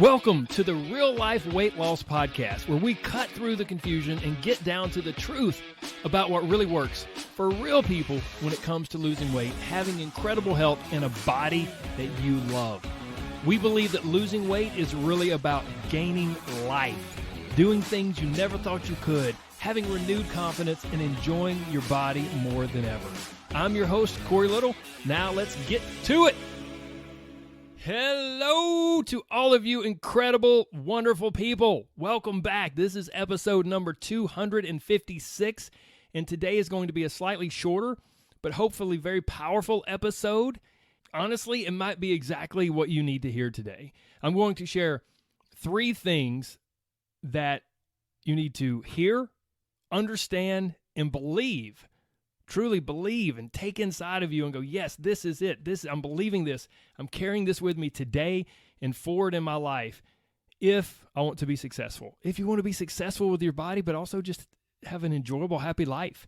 Welcome to the Real Life Weight Loss Podcast, where we cut through the confusion and get down to the truth about what really works for real people when it comes to losing weight, having incredible health, and a body that you love. We believe that losing weight is really about gaining life, doing things you never thought you could, having renewed confidence, and enjoying your body more than ever. I'm your host, Corey Little. Now let's get to it. Hello to all of you incredible, wonderful people. Welcome back. This is episode number 256, and today is going to be a slightly shorter, but hopefully very powerful episode. Honestly, it might be exactly what you need to hear today. I'm going to share 3 things that you need to hear, understand, and believe. Truly believe and take inside of you and go, yes, this is it. I'm believing this. I'm carrying this with me today and forward in my life if I want to be successful. If you want to be successful with your body, but also just have an enjoyable, happy life.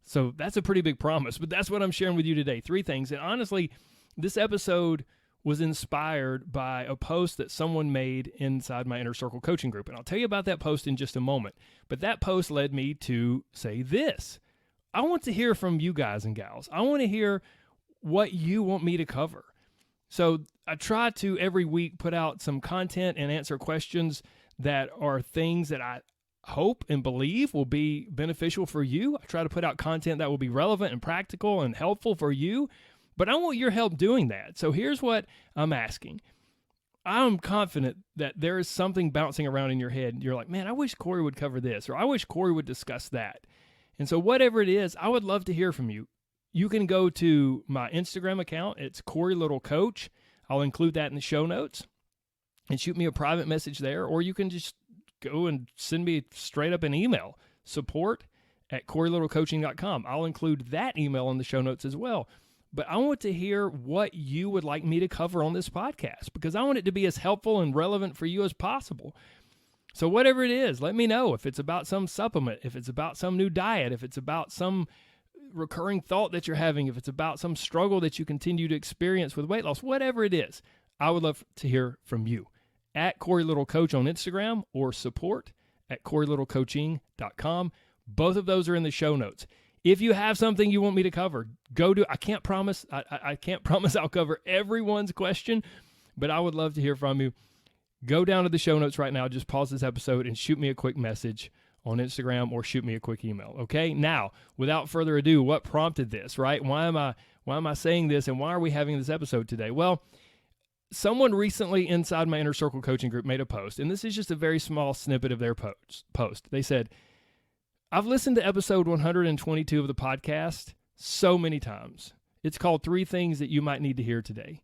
So that's a pretty big promise, but that's what I'm sharing with you today. 3 things. And honestly, this episode was inspired by a post that someone made inside my Inner Circle coaching group. And I'll tell you about that post in just a moment. But that post led me to say this. I want to hear from you guys and gals. I want to hear what you want me to cover. So I try to every week put out some content and answer questions that are things that I hope and believe will be beneficial for you. I try to put out content that will be relevant and practical and helpful for you, but I want your help doing that. So here's what I'm asking. I'm confident that there is something bouncing around in your head. You're like, man, I wish Corey would cover this, or I wish Corey would discuss that. And so whatever it is, I would love to hear from you. You can go to my Instagram account. It's Corey Little Coach. I'll include that in the show notes and shoot me a private message there. Or you can just go and send me straight up an email, support@CoreyLittleCoaching.com. I'll include that email in the show notes as well. But I want to hear what you would like me to cover on this podcast because I want it to be as helpful and relevant for you as possible. So whatever it is, let me know if it's about some supplement, if it's about some new diet, if it's about some recurring thought that you're having, if it's about some struggle that you continue to experience with weight loss, whatever it is, I would love to hear from you at Corey Little Coach on Instagram or support@CoreyLittleCoaching.com. Both of those are in the show notes. If you have something you want me to cover, I can't promise I'll cover everyone's question, but I would love to hear from you. Go down to the show notes right now, just pause this episode and shoot me a quick message on Instagram or shoot me a quick email, okay? Now, without further ado, what prompted this, right? Why am I saying this and why are we having this episode today? Well, someone recently inside my Inner Circle coaching group made a post, and this is just a very small snippet of their post. They said, I've listened to episode 122 of the podcast so many times. It's called 3 Things That You Might Need to Hear Today.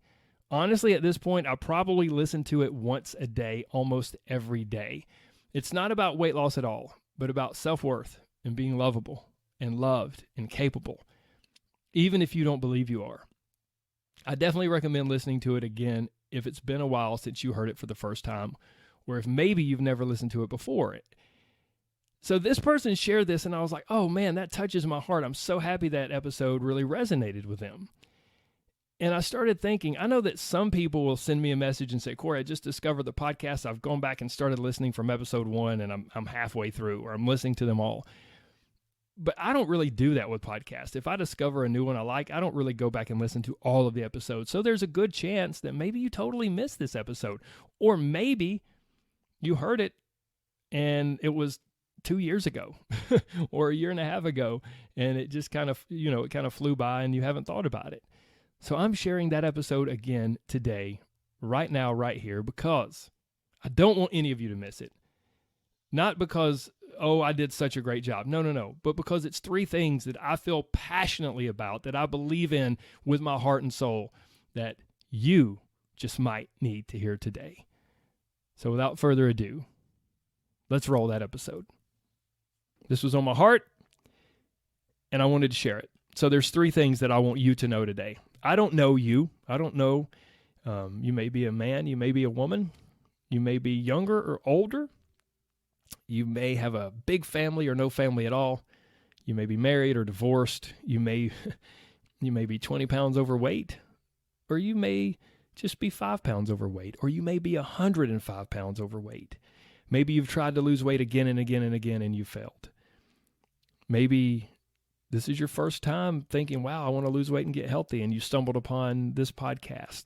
Honestly, at this point, I probably listen to it once a day, almost every day. It's not about weight loss at all, but about self-worth and being lovable and loved and capable, even if you don't believe you are. I definitely recommend listening to it again if it's been a while since you heard it for the first time, or if maybe you've never listened to it before. So this person shared this, and I was like, oh man, that touches my heart. I'm so happy that episode really resonated with them. And I started thinking, I know that some people will send me a message and say, Corey, I just discovered the podcast. I've gone back and started listening from episode 1 and I'm halfway through, or I'm listening to them all. But I don't really do that with podcasts. If I discover a new one I like, I don't really go back and listen to all of the episodes. So there's a good chance that maybe you totally missed this episode. Or maybe you heard it and it was 2 years ago or a year and a half ago. And it just kind of flew by and you haven't thought about it. So I'm sharing that episode again today, right now, right here, because I don't want any of you to miss it. Not because, oh, I did such a great job. No. But because it's 3 things that I feel passionately about, that I believe in with my heart and soul, that you just might need to hear today. So without further ado, let's roll that episode. This was on my heart, and I wanted to share it. So there's 3 things that I want you to know today. I don't know you. I don't know. You may be a man. You may be a woman. You may be younger or older. You may have a big family or no family at all. You may be married or divorced. You may be 20 pounds overweight, or you may just be 5 pounds overweight, or you may be 105 pounds overweight. Maybe you've tried to lose weight again and again and again and you failed. Maybe this is your first time thinking, wow, I want to lose weight and get healthy, and you stumbled upon this podcast.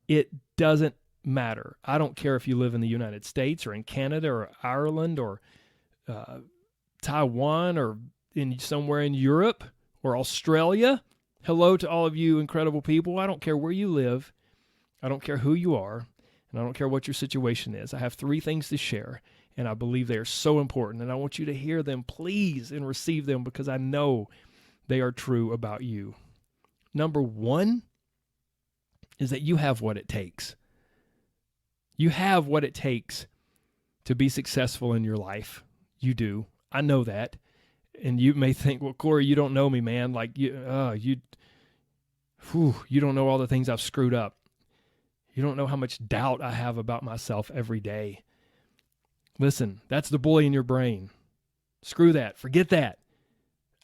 It doesn't matter. I don't care if you live in the United States or in Canada or Ireland or Taiwan or somewhere in Europe or Australia. Hello to all of you incredible people. I don't care where you live. I don't care who you are. And I don't care what your situation is. I have 3 things to share, and I believe they are so important. And I want you to hear them, please, and receive them, because I know they are true about you. Number 1 is that you have what it takes. You have what it takes to be successful in your life. You do. I know that. And you may think, well, Corey, you don't know me, man. Like, you don't know all the things I've screwed up. You don't know how much doubt I have about myself every day. Listen, that's the bully in your brain. Screw that. Forget that.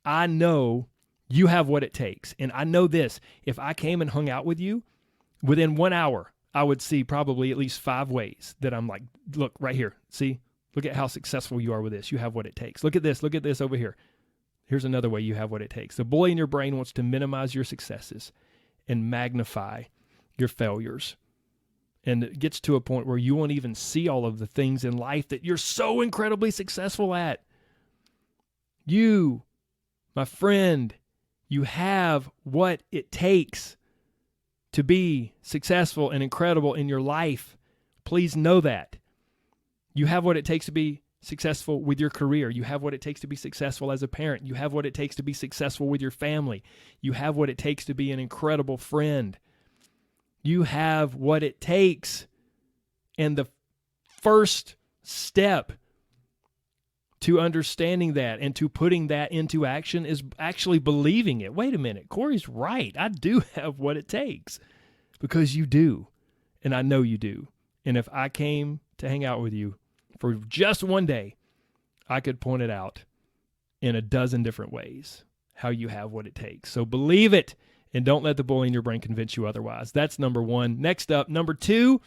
I know you have what it takes. And I know this. If I came and hung out with you, within 1 hour, I would see probably at least 5 ways that I'm like, look, right here. See? Look at how successful you are with this. You have what it takes. Look at this. Look at this over here. Here's another way you have what it takes. The bully in your brain wants to minimize your successes and magnify your failures. And it gets to a point where you won't even see all of the things in life that you're so incredibly successful at. You, my friend, you have what it takes to be successful and incredible in your life. Please know that. You have what it takes to be successful with your career. You have what it takes to be successful as a parent. You have what it takes to be successful with your family. You have what it takes to be an incredible friend. You have what it takes. And the first step to understanding that and to putting that into action is actually believing it. Wait a minute, Corey's right. I do have what it takes, because you do. And I know you do. And if I came to hang out with you for just one day, I could point it out in a dozen different ways how you have what it takes. So believe it, and don't let the bully in your brain convince you otherwise. That's number 1. Next up, number 2,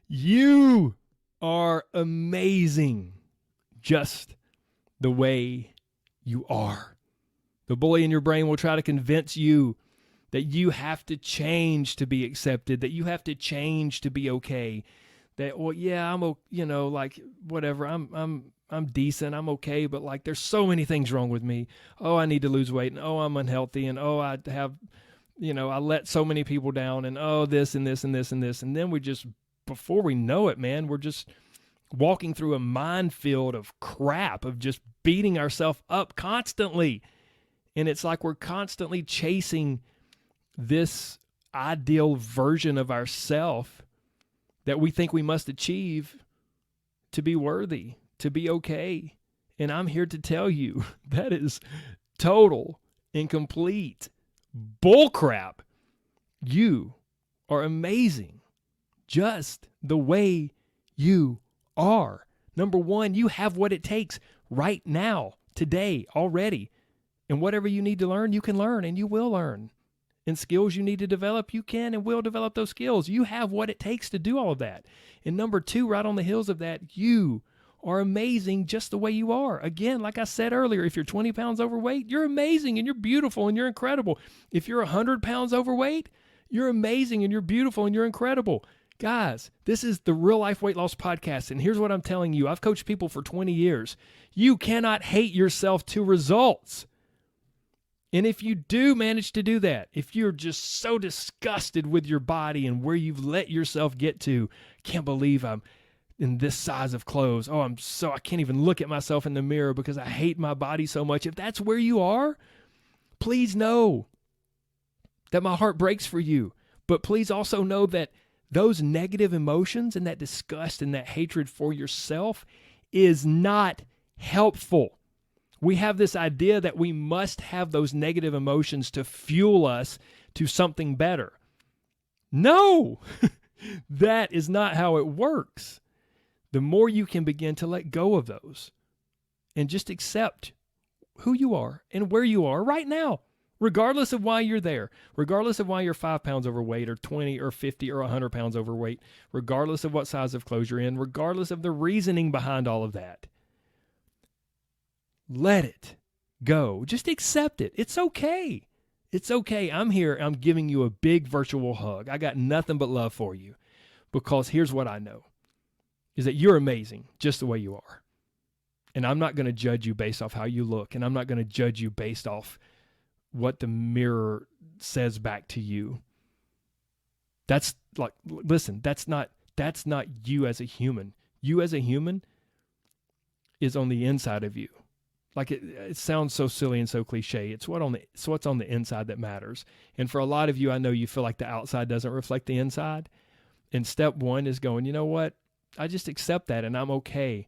you are amazing just the way you are. The bully in your brain will try to convince you that you have to change to be accepted, that you have to change to be okay, that, well, yeah, whatever, I'm decent, I'm okay, but like there's so many things wrong with me. Oh, I need to lose weight, and oh, I'm unhealthy, and oh, I have, I let so many people down, and oh, this and this and this and this. And then before we know it, man, we're just walking through a minefield of crap, of just beating ourselves up constantly. And it's like we're constantly chasing this ideal version of ourselves that we think we must achieve to be worthy, to be okay. And I'm here to tell you that is total and complete bullcrap. You are amazing just the way you are. Number 1, you have what it takes right now, today, already. And whatever you need to learn, you can learn, and you will learn. And skills you need to develop, you can and will develop those skills. You have what it takes to do all of that. And number 2, right on the heels of that, you are amazing just the way you are. Again, like I said earlier, if you're 20 pounds overweight, you're amazing and you're beautiful and you're incredible. If you're 100 pounds overweight, you're amazing and you're beautiful and you're incredible. Guys, this is the Real Life Weight Loss Podcast, and here's what I'm telling you. I've coached people for 20 years. You cannot hate yourself to results. And if you do manage to do that, if you're just so disgusted with your body and where you've let yourself get to, can't believe I'm in this size of clothes. Oh, I can't even look at myself in the mirror because I hate my body so much. If that's where you are, please know that my heart breaks for you. But please also know that those negative emotions and that disgust and that hatred for yourself is not helpful. We have this idea that we must have those negative emotions to fuel us to something better. No, that is not how it works. The more you can begin to let go of those and just accept who you are and where you are right now, regardless of why you're there, regardless of why you're 5 pounds overweight or 20 or 50 or 100 pounds overweight, regardless of what size of clothes you're in, regardless of the reasoning behind all of that. Let it go. Just accept it. It's okay. It's okay. I'm here. I'm giving you a big virtual hug. I got nothing but love for you, because here's what I know, is that you're amazing just the way you are. And I'm not going to judge you based off how you look, and I'm not going to judge you based off what the mirror says back to you. That's like, listen, that's not you as a human. You as a human is on the inside of you. Like it sounds so silly and so cliche. It's what's on the inside that matters. And for a lot of you, I know you feel like the outside doesn't reflect the inside. And step one is going, you know what? I just accept that, and I'm okay,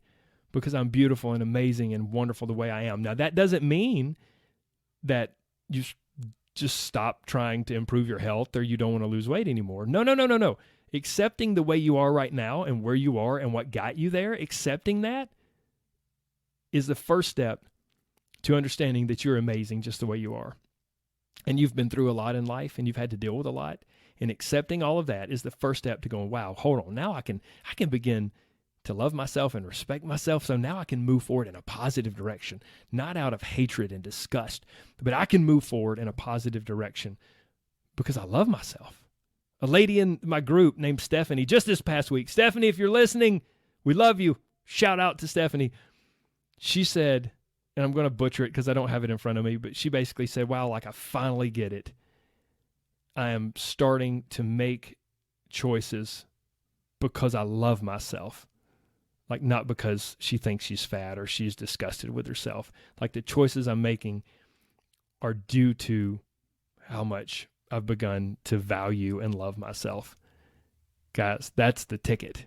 because I'm beautiful and amazing and wonderful the way I am. Now, that doesn't mean that you just stop trying to improve your health or you don't want to lose weight anymore. No. Accepting the way you are right now and where you are and what got you there, accepting that is the first step to understanding that you're amazing just the way you are. And you've been through a lot in life, and you've had to deal with a lot. And accepting all of that is the first step to going, wow, hold on. Now I can begin to love myself and respect myself. So now I can move forward in a positive direction, not out of hatred and disgust, but I can move forward in a positive direction because I love myself. A lady in my group named Stephanie, just this past week, Stephanie, if you're listening, we love you. Shout out to Stephanie. She said, and I'm going to butcher it because I don't have it in front of me, but she basically said, wow, like I finally get it. I am starting to make choices because I love myself. Like, not because she thinks she's fat or she's disgusted with herself. Like, the choices I'm making are due to how much I've begun to value and love myself. Guys, that's the ticket.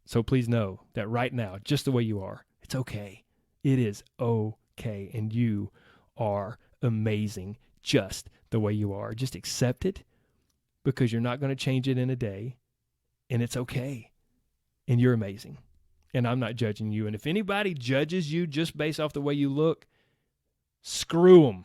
So please know that right now, just the way you are, it's okay. It is okay. And you are amazing just the way you are. Just accept it, because you're not going to change it in a day, and it's okay. And you're amazing. And I'm not judging you. And if anybody judges you just based off the way you look, screw them.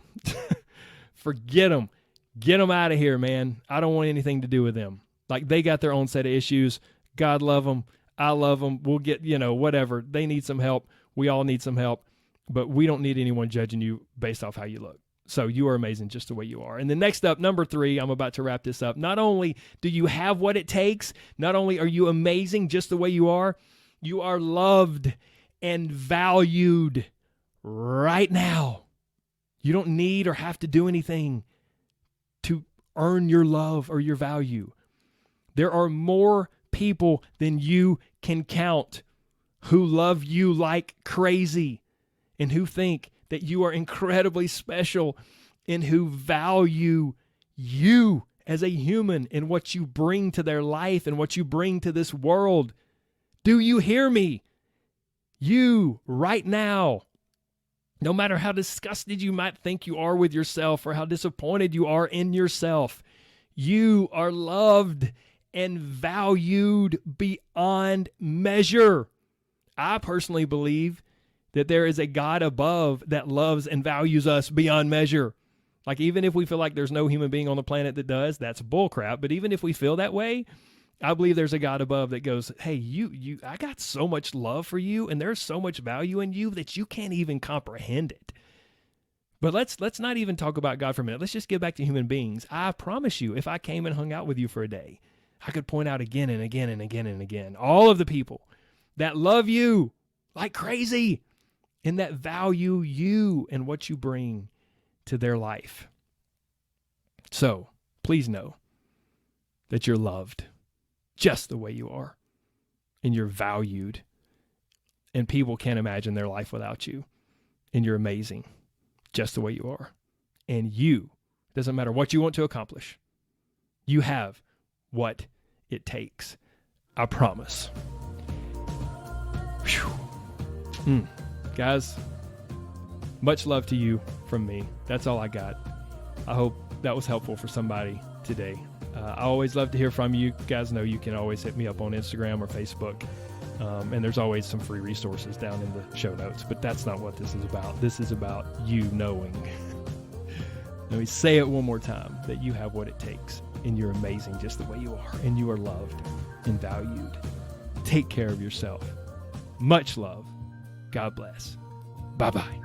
Forget them. Get them out of here, man. I don't want anything to do with them. Like, they got their own set of issues. God love them. I love them. We'll get, whatever. They need some help. We all need some help. But we don't need anyone judging you based off how you look. So you are amazing just the way you are. And then next up, number 3, I'm about to wrap this up. Not only do you have what it takes, not only are you amazing just the way you are loved and valued right now. You don't need or have to do anything to earn your love or your value. There are more people than you can count who love you like crazy and who think that you are incredibly special and who value you as a human and what you bring to their life and what you bring to this world. Do you hear me? You, right now, no matter how disgusted you might think you are with yourself or how disappointed you are in yourself, you are loved and valued beyond measure. I personally believe that there is a God above that loves and values us beyond measure. Like, even if we feel like there's no human being on the planet that does, that's bullcrap. But even if we feel that way, I believe there's a God above that goes, hey, I got so much love for you, and there's so much value in you that you can't even comprehend it. But let's not even talk about God for a minute. Let's just get back to human beings. I promise you, if I came and hung out with you for a day, I could point out again and again and again and again all of the people that love you like crazy and that value you and what you bring to their life. So please know that you're loved just the way you are, and you're valued, and people can't imagine their life without you, and you're amazing just the way you are. And you, doesn't matter what you want to accomplish, you have what it takes. I promise. Guys, much love to you from me. That's all I got. I hope that was helpful for somebody today. I always love to hear from you. You guys know you can always hit me up on Instagram or Facebook. And there's always some free resources down in the show notes. But that's not what this is about. This is about you knowing Let me say it one more time, that you have what it takes, and you're amazing just the way you are, and you are loved and valued. Take care of yourself. Much love. God bless. Bye-bye.